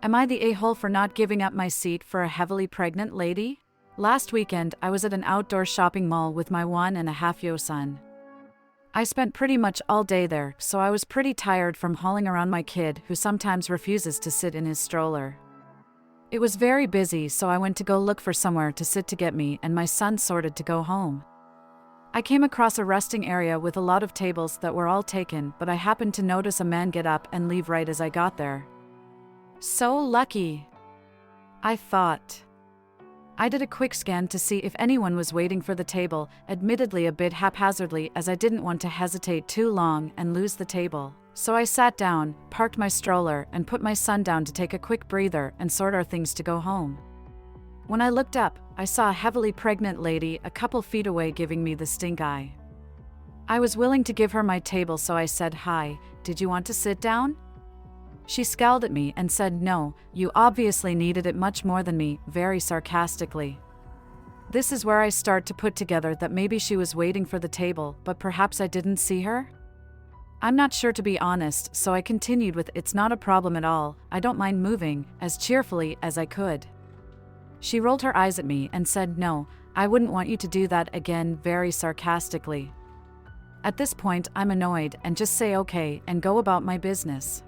Am I the a-hole for not giving up my seat for a heavily pregnant lady? Last weekend, I was at an outdoor shopping mall with my 1.5-year-old son. I spent pretty much all day there, so I was pretty tired from hauling around my kid who sometimes refuses to sit in his stroller. It was very busy, so I went to go look for somewhere to sit to get me and my son sorted to go home. I came across a resting area with a lot of tables that were all taken, but I happened to notice a man get up and leave right as I got there. So lucky, I thought. I did a quick scan to see if anyone was waiting for the table, admittedly a bit haphazardly as I didn't want to hesitate too long and lose the table. So I sat down, parked my stroller, and put my son down to take a quick breather and sort our things to go home. When I looked up, I saw a heavily pregnant lady a couple feet away giving me the stink eye. I was willing to give her my table, so I said, "Hi, did you want to sit down?" She scowled at me and said, "No, you obviously needed it much more than me," very sarcastically. This is where I start to put together that maybe she was waiting for the table, but perhaps I didn't see her? I'm not sure, to be honest, so I continued with, "It's not a problem at all, I don't mind moving," as cheerfully as I could. She rolled her eyes at me and said, "No, I wouldn't want you to do that again," very sarcastically. At this point, I'm annoyed and just say okay and go about my business.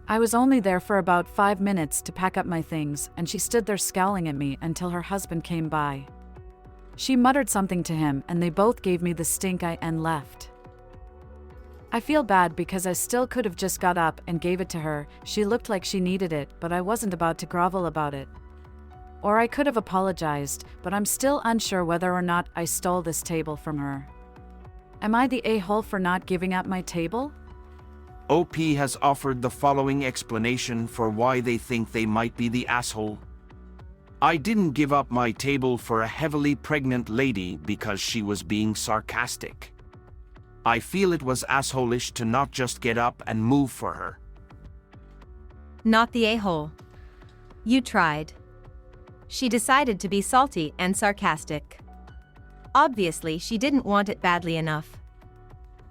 I was only there for about 5 minutes to pack up my things, and she stood there scowling at me until her husband came by. She muttered something to him and they both gave me the stink eye and left. I feel bad because I still could have just got up and gave it to her. She looked like she needed it, but I wasn't about to grovel about it. Or I could have apologized, but I'm still unsure whether or not I stole this table from her. Am I the a-hole for not giving up my table? OP has offered the following explanation for why they think they might be the asshole. I didn't give up my table for a heavily pregnant lady because she was being sarcastic. I feel it was assholish to not just get up and move for her. Not the a-hole. You tried. She decided to be salty and sarcastic. Obviously, she didn't want it badly enough.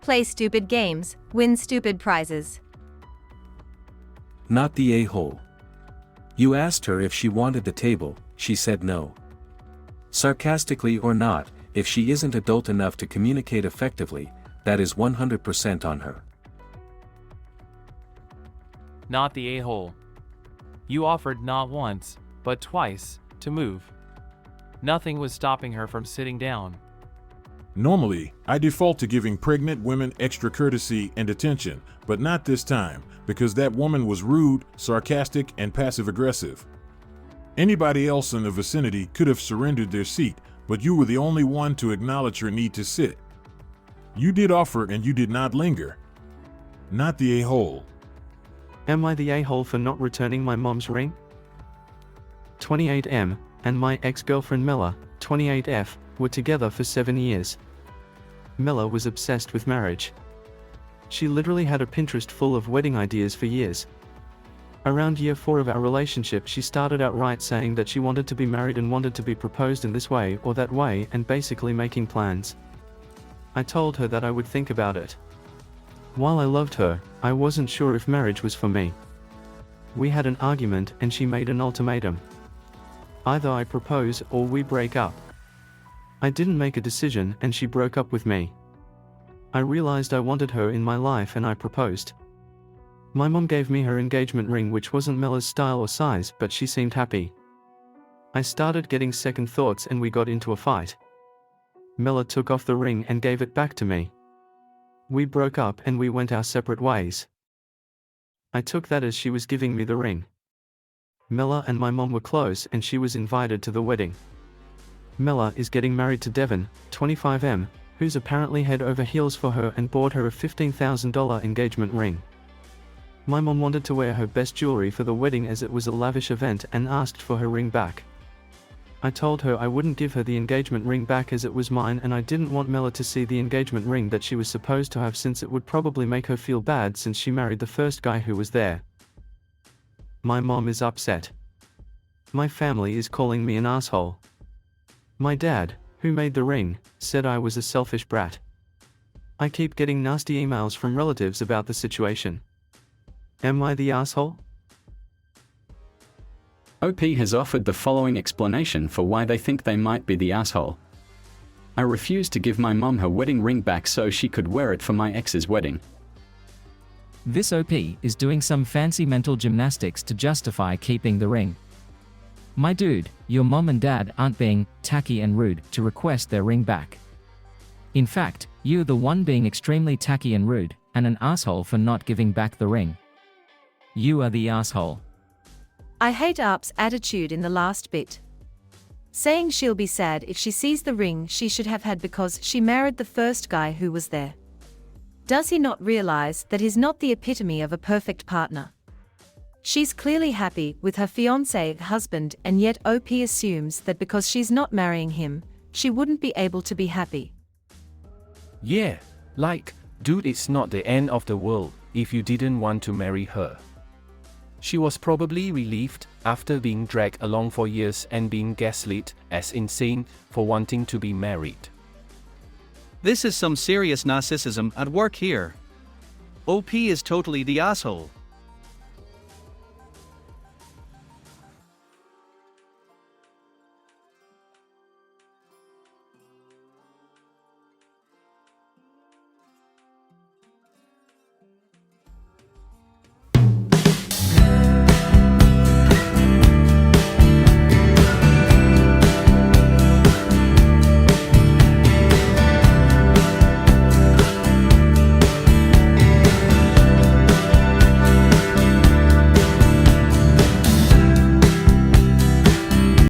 Play stupid games, win stupid prizes. Not the a-hole. You asked her if she wanted the table, she said no. Sarcastically or not, if she isn't adult enough to communicate effectively, that is 100% on her. Not the a-hole. You offered not once, but twice, to move. Nothing was stopping her from sitting down. Normally, I default to giving pregnant women extra courtesy and attention, but not this time, because that woman was rude, sarcastic, and passive-aggressive. Anybody else in the vicinity could have surrendered their seat, but you were the only one to acknowledge her need to sit. You did offer and you did not linger. Not the a-hole. Am I the a-hole for not returning my mom's ring? 28M, and my ex-girlfriend Mela, 28F, were together for 7 years. Mela was obsessed with marriage. She literally had a Pinterest full of wedding ideas for years. Around year 4 of our relationship, she started outright saying that she wanted to be married and wanted to be proposed in this way or that way, and basically making plans. I told her that I would think about it. While I loved her, I wasn't sure if marriage was for me. We had an argument and she made an ultimatum. Either I propose or we break up. I didn't make a decision and she broke up with me. I realized I wanted her in my life and I proposed. My mom gave me her engagement ring, which wasn't Mela's style or size, but she seemed happy. I started getting second thoughts and we got into a fight. Mela took off the ring and gave it back to me. We broke up and we went our separate ways. I took that as she was giving me the ring. Mela and my mom were close and she was invited to the wedding. Mela is getting married to Devon, 25M, who's apparently head over heels for her and bought her a $15,000 engagement ring. My mom wanted to wear her best jewelry for the wedding as it was a lavish event and asked for her ring back. I told her I wouldn't give her the engagement ring back as it was mine and I didn't want Mela to see the engagement ring that she was supposed to have, since it would probably make her feel bad since she married the first guy who was there. My mom is upset. My family is calling me an asshole. My dad, who made the ring, said I was a selfish brat. I keep getting nasty emails from relatives about the situation. Am I the asshole? OP has offered the following explanation for why they think they might be the asshole. I refused to give my mom her wedding ring back so she could wear it for my ex's wedding. This OP is doing some fancy mental gymnastics to justify keeping the ring. My dude, your mom and dad aren't being tacky and rude to request their ring back. In fact, you're the one being extremely tacky and rude, and an asshole for not giving back the ring. You are the asshole. I hate ARP's attitude in the last bit. Saying she'll be sad if she sees the ring she should have had because she married the first guy who was there. Does he not realize that he's not the epitome of a perfect partner? She's clearly happy with her fiancé husband, and yet OP assumes that because she's not marrying him, she wouldn't be able to be happy. Yeah, like, dude, it's not the end of the world if you didn't want to marry her. She was probably relieved after being dragged along for years and being gaslit as insane for wanting to be married. This is some serious narcissism at work here. OP is totally the asshole.